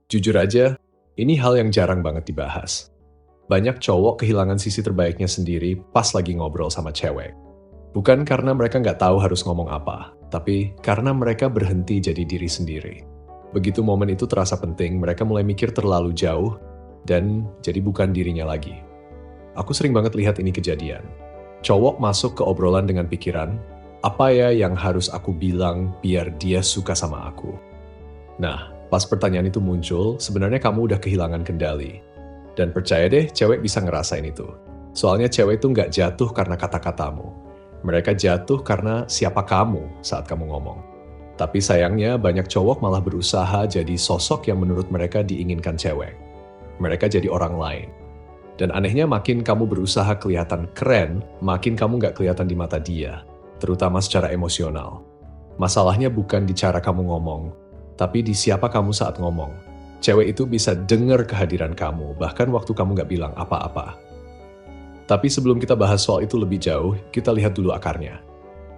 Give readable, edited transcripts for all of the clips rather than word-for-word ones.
Jujur aja, ini hal yang jarang banget dibahas. Banyak cowok kehilangan sisi terbaiknya sendiri pas lagi ngobrol sama cewek. Bukan karena mereka nggak tahu harus ngomong apa, tapi karena mereka berhenti jadi diri sendiri. Begitu momen itu terasa penting, mereka mulai mikir terlalu jauh dan jadi bukan dirinya lagi. Aku sering banget lihat ini kejadian. Cowok masuk ke obrolan dengan pikiran, apa ya yang harus aku bilang biar dia suka sama aku? Nah, pas pertanyaan itu muncul, sebenarnya kamu udah kehilangan kendali. Dan percaya deh, cewek bisa ngerasain itu. Soalnya cewek itu nggak jatuh karena kata-katamu. Mereka jatuh karena siapa kamu saat kamu ngomong. Tapi sayangnya banyak cowok malah berusaha jadi sosok yang menurut mereka diinginkan cewek. Mereka jadi orang lain. Dan anehnya makin kamu berusaha kelihatan keren, makin kamu nggak kelihatan di mata dia. Terutama secara emosional. Masalahnya bukan di cara kamu ngomong, tapi di siapa kamu saat ngomong. Cewek itu bisa dengar kehadiran kamu, bahkan waktu kamu nggak bilang apa-apa. Tapi sebelum kita bahas soal itu lebih jauh, kita lihat dulu akarnya.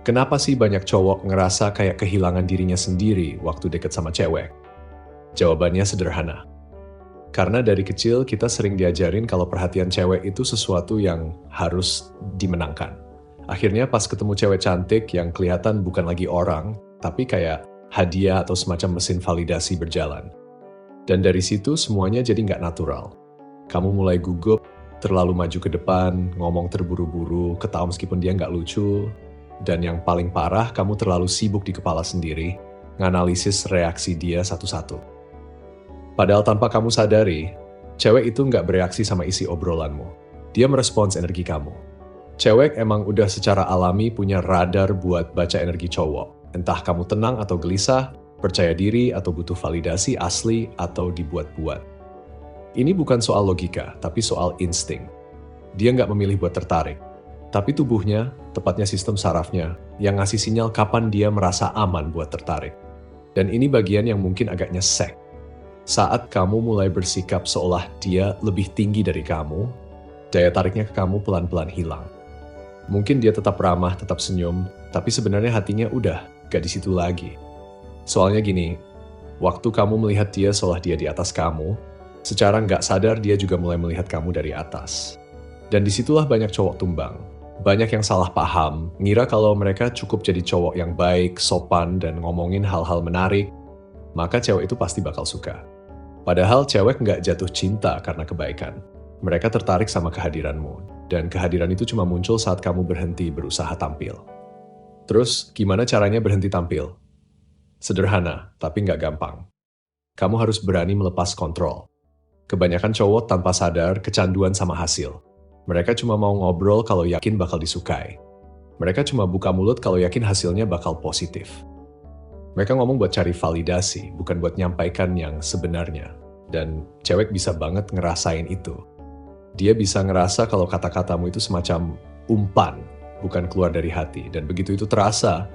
Kenapa sih banyak cowok ngerasa kayak kehilangan dirinya sendiri waktu deket sama cewek? Jawabannya sederhana. Karena dari kecil kita sering diajarin kalau perhatian cewek itu sesuatu yang harus dimenangkan. Akhirnya pas ketemu cewek cantik yang kelihatan bukan lagi orang, tapi kayak hadiah atau semacam mesin validasi berjalan. Dan dari situ semuanya jadi nggak natural. Kamu mulai gugup, terlalu maju ke depan, ngomong terburu-buru, ketawa meskipun dia nggak lucu. Dan yang paling parah, kamu terlalu sibuk di kepala sendiri, nganalisis reaksi dia satu-satu. Padahal tanpa kamu sadari, cewek itu nggak bereaksi sama isi obrolanmu. Dia merespons energi kamu. Cewek emang udah secara alami punya radar buat baca energi cowok. Entah kamu tenang atau gelisah, percaya diri atau butuh validasi asli atau dibuat-buat. Ini bukan soal logika, tapi soal insting. Dia nggak memilih buat tertarik. Tapi tubuhnya, tepatnya sistem sarafnya, yang ngasih sinyal kapan dia merasa aman buat tertarik. Dan ini bagian yang mungkin agak nyesek. Saat kamu mulai bersikap seolah dia lebih tinggi dari kamu, daya tariknya ke kamu pelan-pelan hilang. Mungkin dia tetap ramah, tetap senyum, tapi sebenarnya hatinya udah gak di situ lagi. Soalnya gini, waktu kamu melihat dia seolah dia di atas kamu, secara nggak sadar dia juga mulai melihat kamu dari atas. Dan disitulah banyak cowok tumbang. Banyak yang salah paham, ngira kalau mereka cukup jadi cowok yang baik, sopan, dan ngomongin hal-hal menarik, maka cewek itu pasti bakal suka. Padahal cewek nggak jatuh cinta karena kebaikan. Mereka tertarik sama kehadiranmu, dan kehadiran itu cuma muncul saat kamu berhenti berusaha tampil. Terus, gimana caranya berhenti tampil? Sederhana, tapi nggak gampang. Kamu harus berani melepas kontrol. Kebanyakan cowok tanpa sadar kecanduan sama hasil. Mereka cuma mau ngobrol kalau yakin bakal disukai. Mereka cuma buka mulut kalau yakin hasilnya bakal positif. Mereka ngomong buat cari validasi, bukan buat nyampaikan yang sebenarnya. Dan cewek bisa banget ngerasain itu. Dia bisa ngerasa kalau kata-katamu itu semacam umpan, bukan keluar dari hati. Dan begitu itu terasa,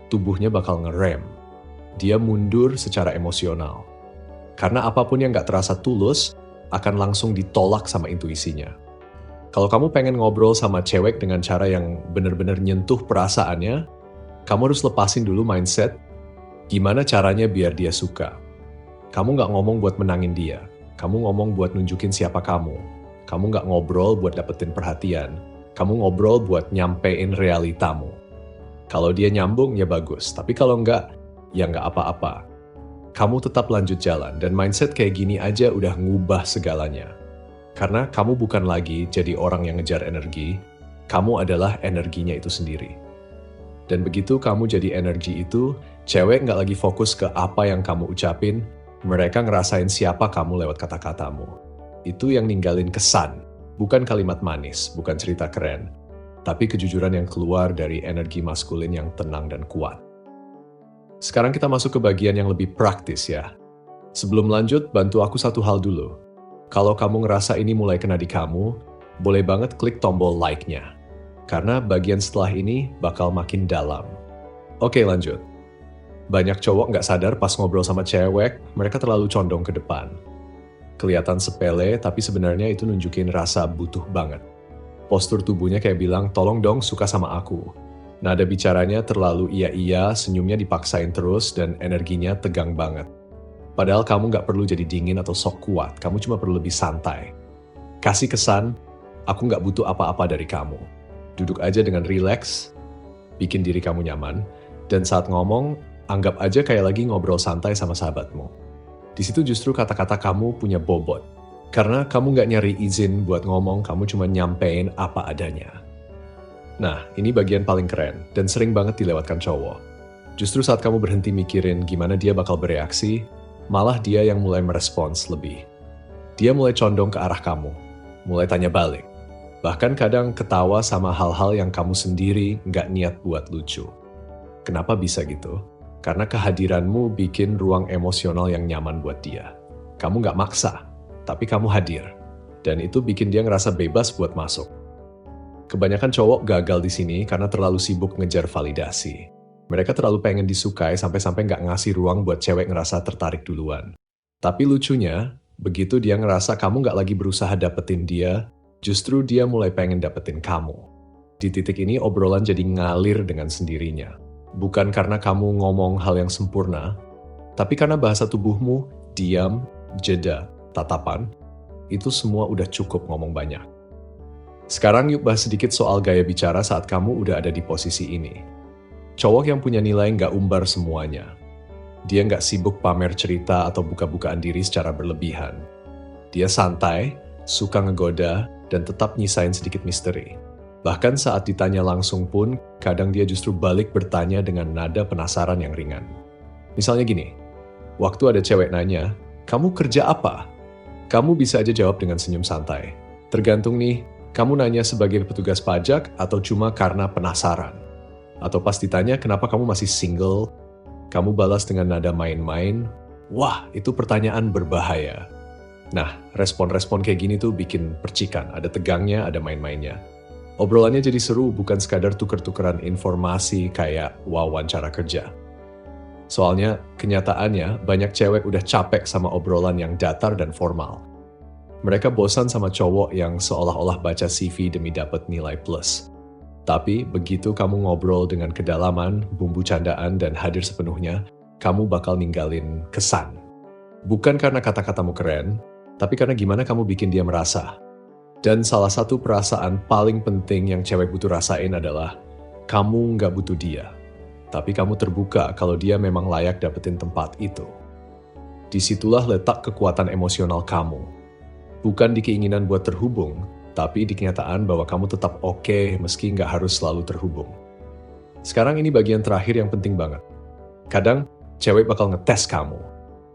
tubuhnya bakal ngerem. Dia mundur secara emosional. Karena apapun yang gak terasa tulus, akan langsung ditolak sama intuisinya. Kalau kamu pengen ngobrol sama cewek dengan cara yang benar-benar nyentuh perasaannya, kamu harus lepasin dulu mindset, gimana caranya biar dia suka. Kamu gak ngomong buat menangin dia, kamu ngomong buat nunjukin siapa kamu. Kamu gak ngobrol buat dapetin perhatian, kamu ngobrol buat nyampein realitamu. Kalau dia nyambung, ya bagus, tapi kalau enggak, ya nggak apa-apa. Kamu tetap lanjut jalan, dan mindset kayak gini aja udah ngubah segalanya. Karena kamu bukan lagi jadi orang yang ngejar energi, kamu adalah energinya itu sendiri. Dan begitu kamu jadi energi itu, cewek nggak lagi fokus ke apa yang kamu ucapin, mereka ngerasain siapa kamu lewat kata-katamu. Itu yang ninggalin kesan, bukan kalimat manis, bukan cerita keren, tapi kejujuran yang keluar dari energi maskulin yang tenang dan kuat. Sekarang kita masuk ke bagian yang lebih praktis ya. Sebelum lanjut, bantu aku satu hal dulu. Kalau kamu ngerasa ini mulai kena di kamu, boleh banget klik tombol like-nya. Karena bagian setelah ini bakal makin dalam. Oke, lanjut. Banyak cowok nggak sadar pas ngobrol sama cewek, mereka terlalu condong ke depan. Kelihatan sepele, tapi sebenarnya itu nunjukin rasa butuh banget. Postur tubuhnya kayak bilang, tolong dong suka sama aku. Nada bicaranya terlalu iya-iya, senyumnya dipaksain terus, dan energinya tegang banget. Padahal kamu nggak perlu jadi dingin atau sok kuat, kamu cuma perlu lebih santai. Kasih kesan, aku nggak butuh apa-apa dari kamu. Duduk aja dengan rileks, bikin diri kamu nyaman, dan saat ngomong, anggap aja kayak lagi ngobrol santai sama sahabatmu. Di situ justru kata-kata kamu punya bobot. Karena kamu nggak nyari izin buat ngomong, kamu cuma nyampein apa adanya. Nah, ini bagian paling keren, dan sering banget dilewatkan cowok. Justru saat kamu berhenti mikirin gimana dia bakal bereaksi, malah dia yang mulai merespons lebih. Dia mulai condong ke arah kamu, mulai tanya balik. Bahkan kadang ketawa sama hal-hal yang kamu sendiri nggak niat buat lucu. Kenapa bisa gitu? Karena kehadiranmu bikin ruang emosional yang nyaman buat dia. Kamu nggak maksa, tapi kamu hadir. Dan itu bikin dia ngerasa bebas buat masuk. Kebanyakan cowok gagal di sini karena terlalu sibuk ngejar validasi. Mereka terlalu pengen disukai sampai-sampai nggak ngasih ruang buat cewek ngerasa tertarik duluan. Tapi lucunya, begitu dia ngerasa kamu nggak lagi berusaha dapetin dia, justru dia mulai pengen dapetin kamu. Di titik ini obrolan jadi ngalir dengan sendirinya. Bukan karena kamu ngomong hal yang sempurna, tapi karena bahasa tubuhmu, diam, jeda, tatapan, itu semua udah cukup ngomong banyak. Sekarang yuk bahas sedikit soal gaya bicara saat kamu udah ada di posisi ini. Cowok yang punya nilai nggak umbar semuanya. Dia nggak sibuk pamer cerita atau buka-bukaan diri secara berlebihan. Dia santai, suka ngegoda, dan tetap nyisain sedikit misteri. Bahkan saat ditanya langsung pun, kadang dia justru balik bertanya dengan nada penasaran yang ringan. Misalnya gini, waktu ada cewek nanya, "Kamu kerja apa?" Kamu bisa aja jawab dengan senyum santai. Tergantung nih, kamu nanya sebagai petugas pajak atau cuma karena penasaran? Atau pas ditanya kenapa kamu masih single, kamu balas dengan nada main-main, "Wah, itu pertanyaan berbahaya." Nah, respon-respon kayak gini tuh bikin percikan, ada tegangnya, ada main-mainnya. Obrolannya jadi seru, bukan sekadar tuker-tukeran informasi kayak wawancara kerja. Soalnya, kenyataannya banyak cewek udah capek sama obrolan yang datar dan formal. Mereka bosan sama cowok yang seolah-olah baca CV demi dapat nilai plus. Tapi begitu kamu ngobrol dengan kedalaman, bumbu candaan, dan hadir sepenuhnya, kamu bakal ninggalin kesan. Bukan karena kata-katamu keren, tapi karena gimana kamu bikin dia merasa. Dan salah satu perasaan paling penting yang cewek butuh rasain adalah kamu nggak butuh dia. Tapi kamu terbuka kalau dia memang layak dapetin tempat itu. Disitulah letak kekuatan emosional kamu. Bukan di keinginan buat terhubung, tapi di kenyataan bahwa kamu tetap oke meski nggak harus selalu terhubung. Sekarang ini bagian terakhir yang penting banget. Kadang, cewek bakal ngetes kamu.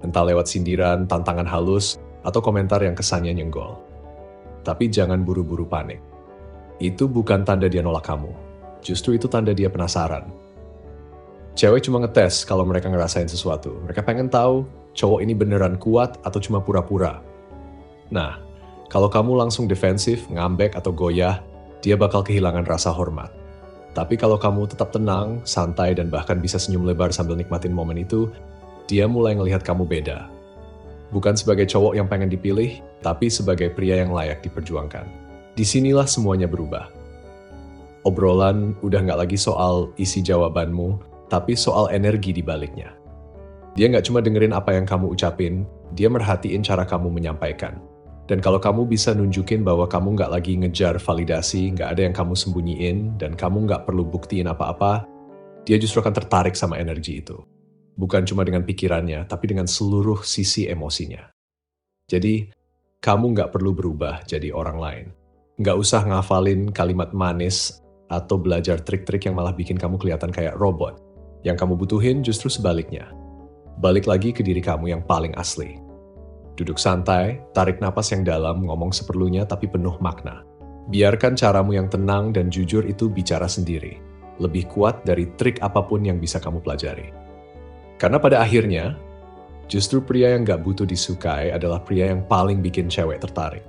Entah lewat sindiran, tantangan halus, atau komentar yang kesannya nyenggol. Tapi jangan buru-buru panik. Itu bukan tanda dia nolak kamu. Justru itu tanda dia penasaran. Cewek cuma ngetes kalau mereka ngerasain sesuatu. Mereka pengen tahu, cowok ini beneran kuat atau cuma pura-pura. Nah, kalau kamu langsung defensif, ngambek, atau goyah, dia bakal kehilangan rasa hormat. Tapi kalau kamu tetap tenang, santai, dan bahkan bisa senyum lebar sambil nikmatin momen itu, dia mulai ngelihat kamu beda. Bukan sebagai cowok yang pengen dipilih, tapi sebagai pria yang layak diperjuangkan. Disinilah semuanya berubah. Obrolan udah nggak lagi soal isi jawabanmu, tapi soal energi di baliknya. Dia nggak cuma dengerin apa yang kamu ucapin, dia merhatiin cara kamu menyampaikan. Dan kalau kamu bisa nunjukin bahwa kamu nggak lagi ngejar validasi, nggak ada yang kamu sembunyiin, dan kamu nggak perlu buktiin apa-apa, dia justru akan tertarik sama energi itu. Bukan cuma dengan pikirannya, tapi dengan seluruh sisi emosinya. Jadi, kamu nggak perlu berubah jadi orang lain. Nggak usah ngafalin kalimat manis atau belajar trik-trik yang malah bikin kamu kelihatan kayak robot. Yang kamu butuhin justru sebaliknya. Balik lagi ke diri kamu yang paling asli. Duduk santai, tarik napas yang dalam, ngomong seperlunya tapi penuh makna. Biarkan caramu yang tenang dan jujur itu bicara sendiri. Lebih kuat dari trik apapun yang bisa kamu pelajari. Karena pada akhirnya, justru pria yang gak butuh disukai adalah pria yang paling bikin cewek tertarik.